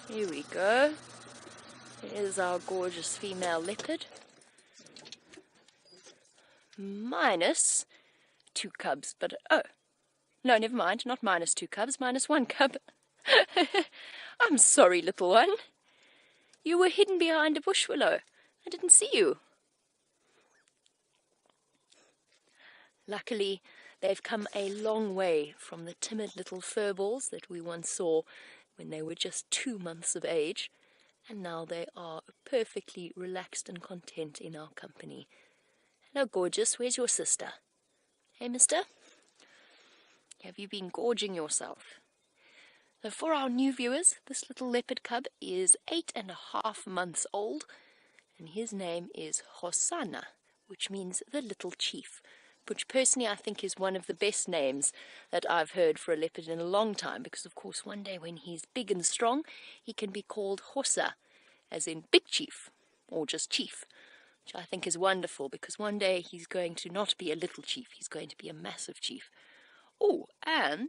Here we go. Here's our gorgeous female leopard. Minus 2 cubs, but oh, no, never mind, not minus 2 cubs, minus 1 cub. I'm sorry, little one. You were hidden behind a bush willow. I didn't see you. Luckily, they've come a long way from the timid little furballs that we once saw when they were just 2 months of age, and now they are perfectly relaxed and content in our company. Hello, gorgeous. Where's your sister? Hey, mister? Have you been gorging yourself? So for our new viewers, this little leopard cub is 8.5 months old, and his name is Hosanna, which means the little chief, which personally I think is one of the best names that I've heard for a leopard in a long time, because of course one day when he's big and strong, he can be called Hosa, as in big chief, or just chief, which I think is wonderful, because one day he's going to not be a little chief, he's going to be a massive chief. Oh, and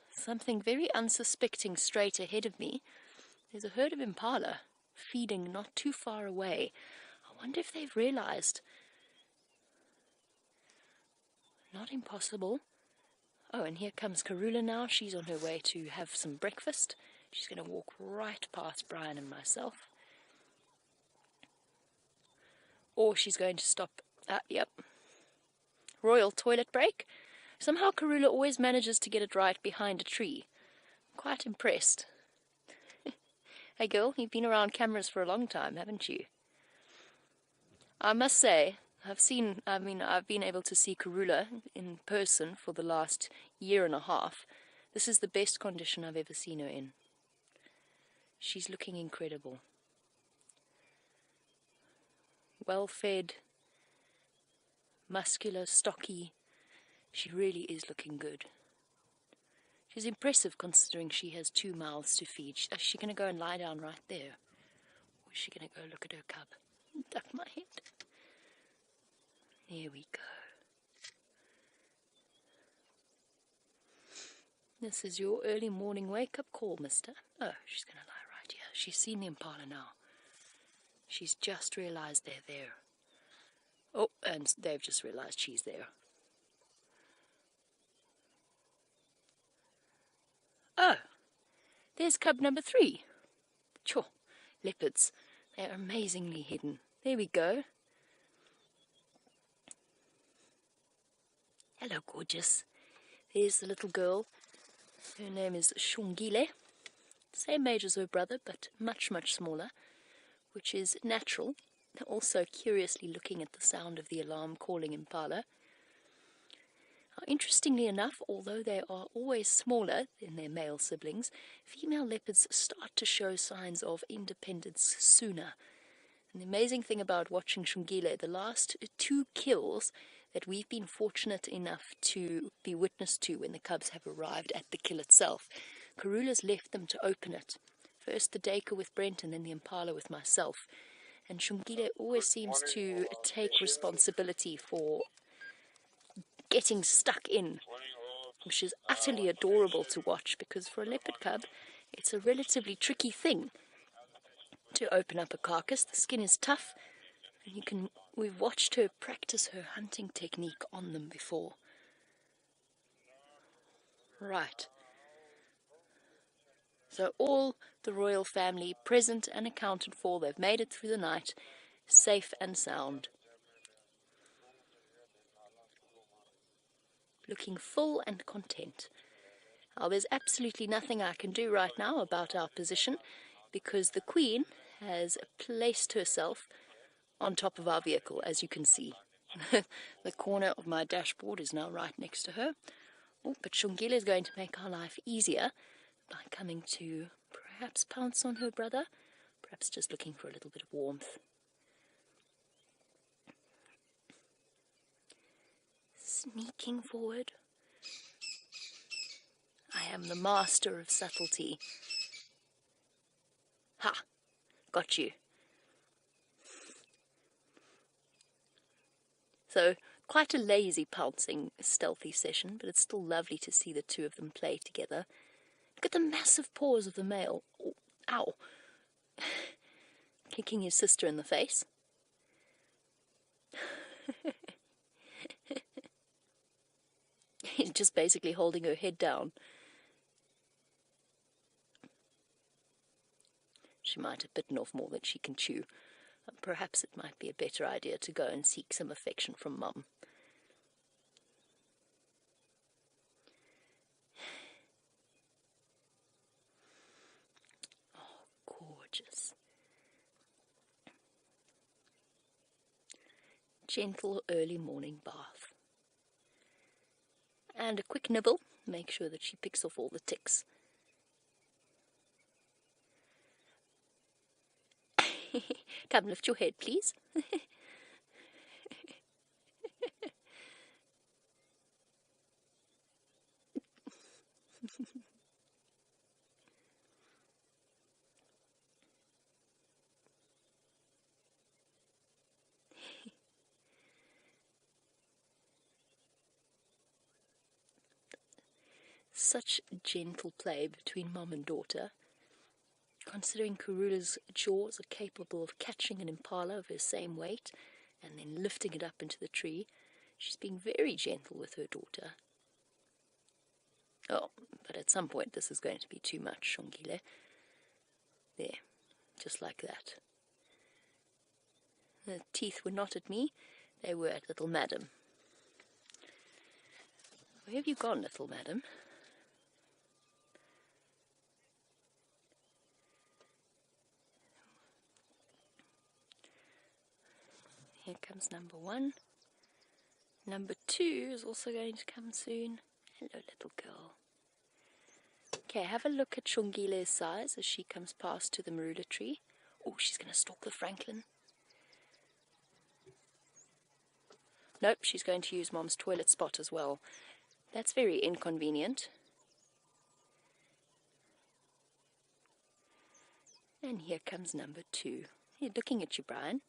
something very unsuspecting straight ahead of me. There's a herd of impala feeding not too far away. I wonder if they've realized. Not impossible. Oh, and here comes Karula now. She's on her way to have some breakfast. She's going to walk right past Brian and myself. Or she's going to stop. Yep. Royal toilet break. Somehow Karula always manages to get it right behind a tree. I'm quite impressed. Hey girl, you've been around cameras for a long time, haven't you? I must say, I've been able to see Karula in person for the last 1.5 years. This is the best condition I've ever seen her in. She's looking incredible. Well-fed, muscular, stocky. She really is looking good. She's impressive considering she has 2 mouths to feed. Is she going to go and lie down right there? Or is she going to go look at her cub? Duck my head. There we go. This is your early morning wake-up call, mister. Oh, she's going to lie right here. She's seen the impala now. She's just realized they're there. Oh, and they've just realized she's there. Oh, there's cub number 3. Sure, leopards. They're amazingly hidden. There we go. Hello, gorgeous. There's the little girl. Her name is Shungile. Same age as her brother, but much, much smaller, which is natural. Also curiously looking at the sound of the alarm calling impala. Interestingly enough, although they are always smaller than their male siblings, female leopards start to show signs of independence sooner. And the amazing thing about watching Shungile, the last 2 kills that we've been fortunate enough to be witness to when the cubs have arrived at the kill itself, Karula's left them to open it. First the Dacre with Brent and then the impala with myself. And Shungile always seems to take responsibility for getting stuck in, which is utterly adorable to watch, because for a leopard cub it's a relatively tricky thing to open up a carcass. The skin is tough, and we've watched her practice her hunting technique on them before. Right. So all the royal family present and accounted for. They've made it through the night, safe and sound. Looking full and content. Now, there's absolutely nothing I can do right now about our position, because the Queen has placed herself on top of our vehicle, as you can see. The corner of my dashboard is now right next to her. Oh, but Shungile is going to make our life easier by coming to perhaps pounce on her brother, perhaps just looking for a little bit of warmth. Sneaking forward. I am the master of subtlety. Ha! Got you. So, quite a lazy pouncing, stealthy session, but it's still lovely to see the 2 of them play together. Look at the massive paws of the male. Ow! Kicking his sister in the face. He's just basically holding her head down. She might have bitten off more than she can chew. Perhaps it might be a better idea to go and seek some affection from Mum. Oh, gorgeous. Gentle early morning bath. And a quick nibble. Make sure that she picks off all the ticks. Come, lift your head, please. Such gentle play between mum and daughter. Considering Karula's jaws are capable of catching an impala of her same weight and then lifting it up into the tree, she's being very gentle with her daughter. Oh, but at some point this is going to be too much, Shongile. There, just like that. The teeth were not at me, they were at little madam. Where have you gone, little madam? Here comes number 1. Number 2 is also going to come soon. Hello, little girl. Okay, have a look at Shongile's size as she comes past to the marula tree. Oh, she's going to stalk the francolin. Nope, she's going to use Mom's toilet spot as well. That's very inconvenient. And here comes number 2. Hey, looking at you, Brian.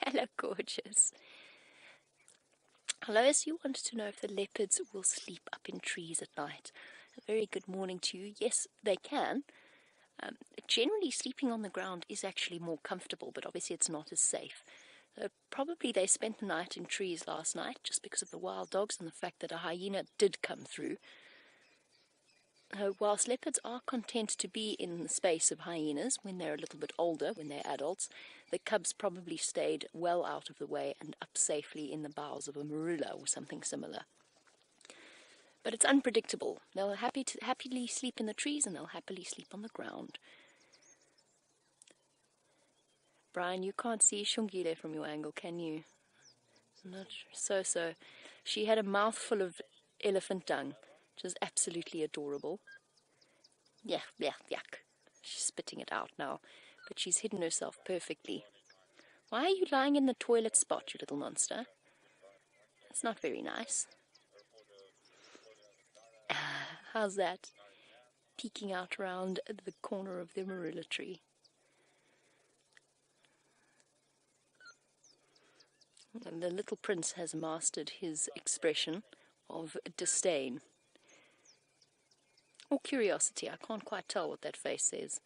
Hello, gorgeous. Lois, you wanted to know if the leopards will sleep up in trees at night. A very good morning to you. Yes, they can. Generally, sleeping on the ground is actually more comfortable, but obviously it's not as safe. Probably they spent the night in trees last night just because of the wild dogs and the fact that a hyena did come through. Whilst leopards are content to be in the space of hyenas when they're a little bit older, when they're adults, the cubs probably stayed well out of the way and up safely in the boughs of a marula or something similar. But it's unpredictable. They'll happily sleep in the trees and they'll happily sleep on the ground. Brian, you can't see Shongile from your angle, can you? Not so. She had a mouthful of elephant dung, which is absolutely adorable. Yeah, yuck. She's spitting it out now, but she's hidden herself perfectly. Why are you lying in the toilet spot, you little monster? That's not very nice. How's that? Peeking out around the corner of the marula tree. And the little prince has mastered his expression of disdain. Or curiosity, I can't quite tell what that face says.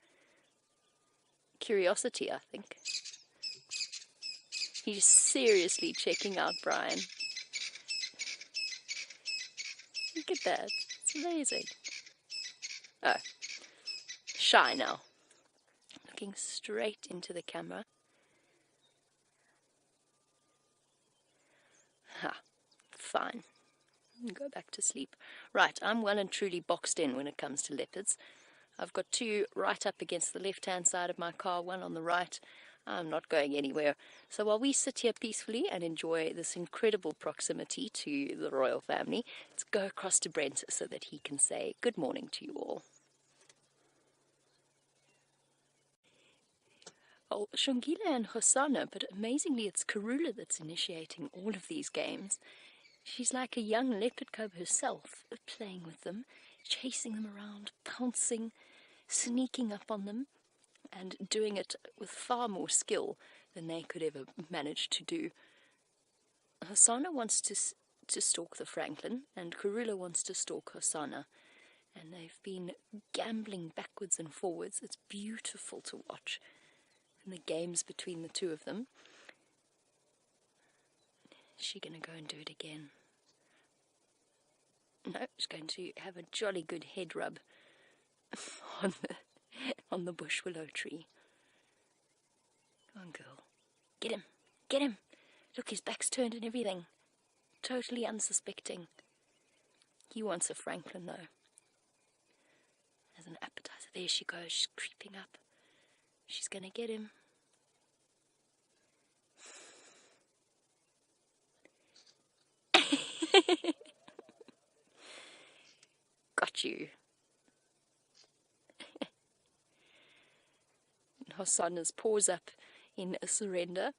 Curiosity, I think. He's seriously checking out Brian. Look at that, it's amazing. Oh, shy now. Looking straight into the camera. Ha, fine. Go back to sleep. Right, I'm well and truly boxed in when it comes to leopards. I've got 2 right up against the left-hand side of my car, 1 on the right. I'm not going anywhere. So while we sit here peacefully and enjoy this incredible proximity to the royal family, let's go across to Brent so that he can say good morning to you all. Oh, Shongile and Hosanna, but amazingly it's Karula that's initiating all of these games. She's like a young leopard cub herself, playing with them, chasing them around, pouncing, sneaking up on them, and doing it with far more skill than they could ever manage to do. Hosanna wants to stalk the francolin, and Karula wants to stalk Hosanna. And they've been gambling backwards and forwards. It's beautiful to watch. And the games between the two of them. Is she going to go and do it again? No, she's going to have a jolly good head rub on the bush willow tree. Come on, girl. Get him. Get him. Look, his back's turned and everything. Totally unsuspecting. He wants a Franklin, though. As an appetizer. There she goes. She's creeping up. She's going to get him. Got you. Hosanna's paws up in a surrender.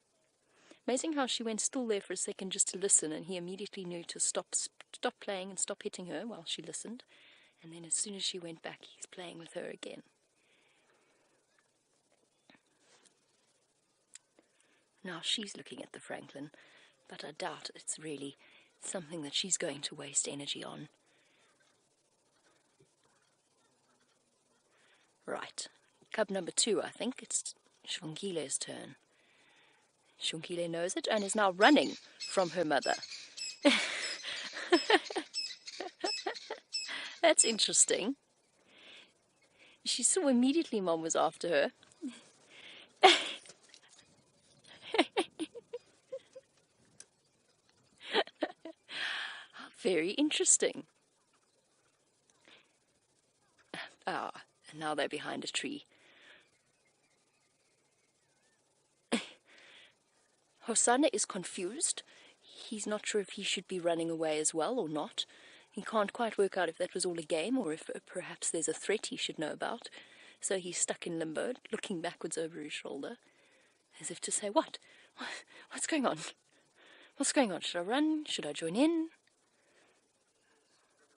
Amazing how she went still there for a second just to listen, and he immediately knew to stop playing and stop hitting her while she listened. And then as soon as she went back, he's playing with her again. Now she's looking at the Franklin, but I doubt it's really something that she's going to waste energy on. Right. Cub number 2, I think. It's Shongile's turn. Shongile knows it and is now running from her mother. That's interesting. She saw immediately Mom was after her. Very interesting. Ah, and now they're behind a tree. Hosanna is confused. He's not sure if he should be running away as well or not. He can't quite work out if that was all a game or if perhaps there's a threat he should know about. So he's stuck in limbo, looking backwards over his shoulder, as if to say, what? What's going on? What's going on? Should I run? Should I join in?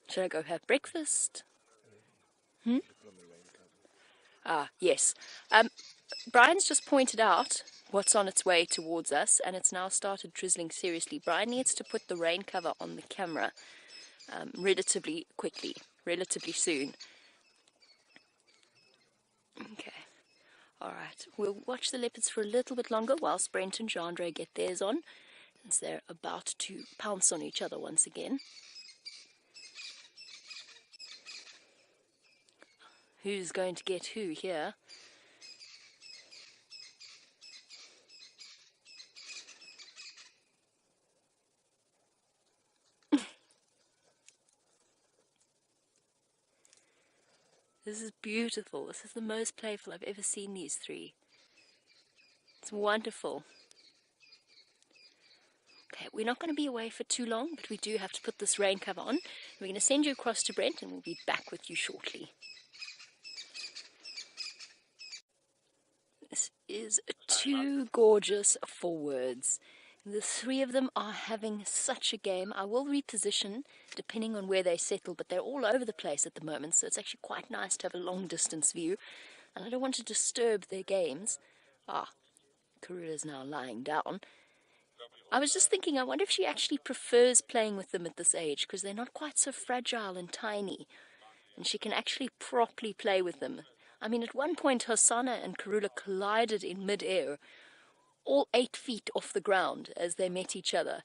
Should I go have breakfast? Ah, yes. Brian's just pointed out what's on its way towards us, and it's now started drizzling seriously. Brian needs to put the rain cover on the camera relatively quickly, relatively soon. Okay. All right. We'll watch the leopards for a little bit longer whilst Brent and Jandre get theirs on, since they're about to pounce on each other once again. Who's going to get who here? This is beautiful. This is the most playful I've ever seen these three. It's wonderful. Okay, we're not going to be away for too long, but we do have to put this rain cover on. We're going to send you across to Brent, and we'll be back with you shortly. This is too gorgeous for words. The three of them are having such a game. I will reposition depending on where they settle, but they're all over the place at the moment, so it's actually quite nice to have a long distance view. And I don't want to disturb their games. Ah, Karula's now lying down. I was just thinking, I wonder if she actually prefers playing with them at this age, because they're not quite so fragile and tiny, and she can actually properly play with them. I mean, at one point, Hosanna and Karula collided in mid-air, all 8 feet off the ground as they met each other.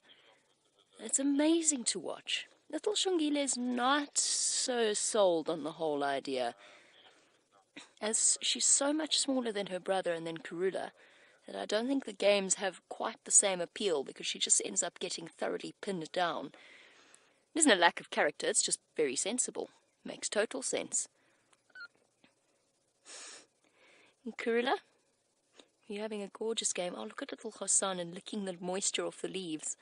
It's amazing to watch. Little Shongile's not so sold on the whole idea, as she's so much smaller than her brother and then Karula, that I don't think the games have quite the same appeal, because she just ends up getting thoroughly pinned down. It isn't a lack of character, it's just very sensible. Makes total sense. And Karula? You're having a gorgeous game. Oh, look at little Hosanna licking the moisture off the leaves.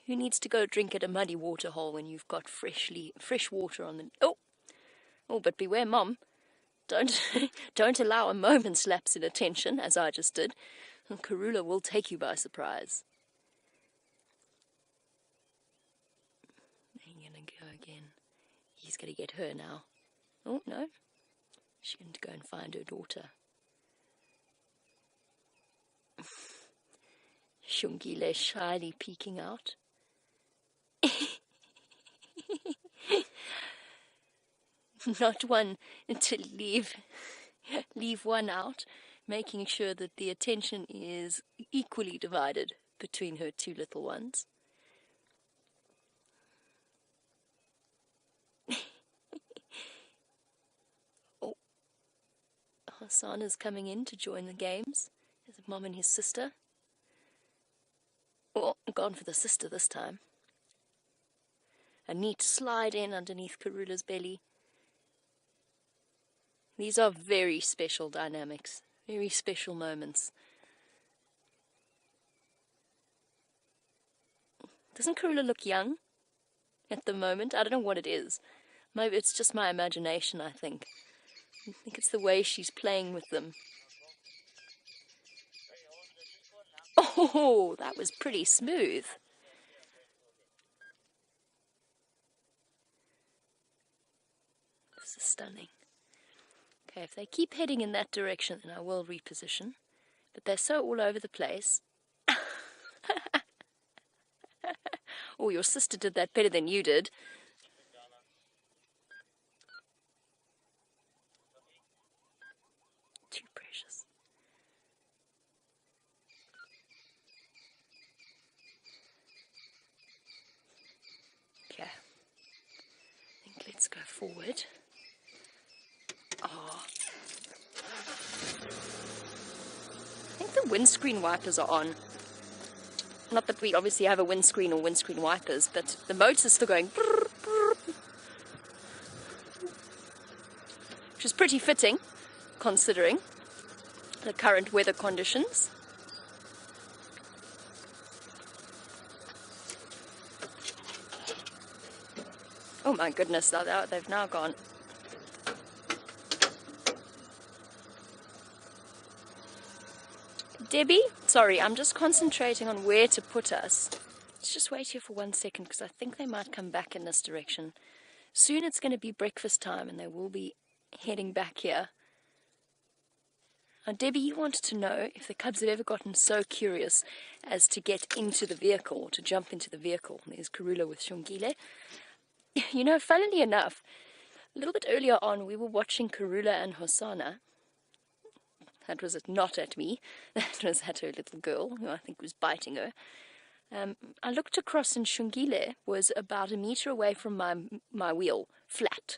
Who needs to go drink at a muddy water hole when you've got fresh water on the... Oh, but beware, Mom. Don't allow a moment's lapse in attention, as I just did. And Karula will take you by surprise. He's going to go again. He's going to get her now. Oh, no. She's going to go and find her daughter. Shongile shyly peeking out. not one to leave one out, making sure that the attention is equally divided between her two little ones. Oh, Hassan is coming in to join the games. There's Mom and his sister. Oh, gone for the sister this time. A neat slide in underneath Karula's belly. These are very special dynamics, very special moments. Doesn't Karula look young at the moment? I don't know what it is. Maybe it's just my imagination, I think. I think it's the way she's playing with them. Oh, that was pretty smooth. This is stunning. Okay, if they keep heading in that direction, then I will reposition. But they're so all over the place. Oh, your sister did that better than you did. Too precious. Okay. I think let's go forward. Oh. I think the windscreen wipers are on. Not that we obviously have a windscreen or windscreen wipers, but the motor's still going brrr, brrr, which is pretty fitting considering the current weather conditions. Oh my goodness, they've now gone. Debbie, sorry, I'm just concentrating on where to put us. Let's just wait here for 1 second because I think they might come back in this direction. Soon it's going to be breakfast time and they will be heading back here. Now, Debbie, you wanted to know if the cubs have ever gotten so curious as to get into the vehicle or to jump into the vehicle. There's Karula with Shongile. You know, funnily enough, a little bit earlier on we were watching Karula and Hosanna. That was not at me, that was at her little girl, who I think was biting her. I looked across and Shongile was about a meter away from my wheel, flat.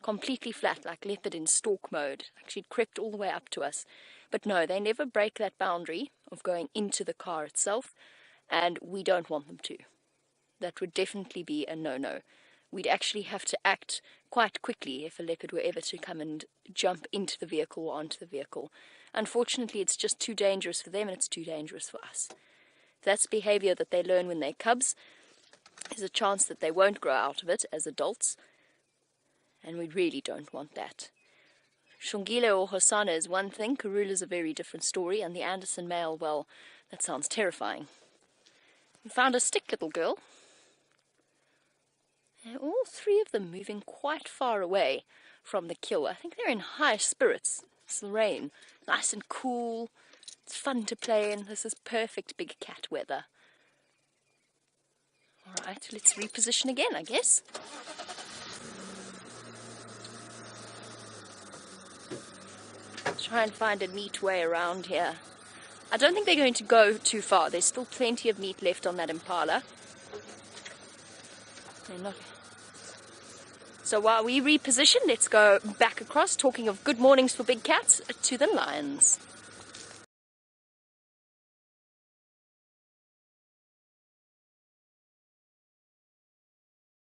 Completely flat, like leopard in stalk mode. Like she'd crept all the way up to us. But no, they never break that boundary of going into the car itself, and we don't want them to. That would definitely be a no-no. We'd actually have to act quite quickly if a leopard were ever to come and jump into the vehicle or onto the vehicle. Unfortunately, it's just too dangerous for them and it's too dangerous for us. That's behavior that they learn when they're cubs. There's a chance that they won't grow out of it as adults, and we really don't want that. Shongile or Hosanna is one thing, Karula's a very different story, and the Anderson male, well, that sounds terrifying. We found a stick, little girl. And all three of them moving quite far away from the kill. I think they're in high spirits. It's the rain. Nice and cool. It's fun to play in. This is perfect big cat weather. Alright, let's reposition again, I guess. Try and find a neat way around here. I don't think they're going to go too far. There's still plenty of meat left on that impala. They're not. So while we reposition, let's go back across, talking of good mornings for big cats, to the lions.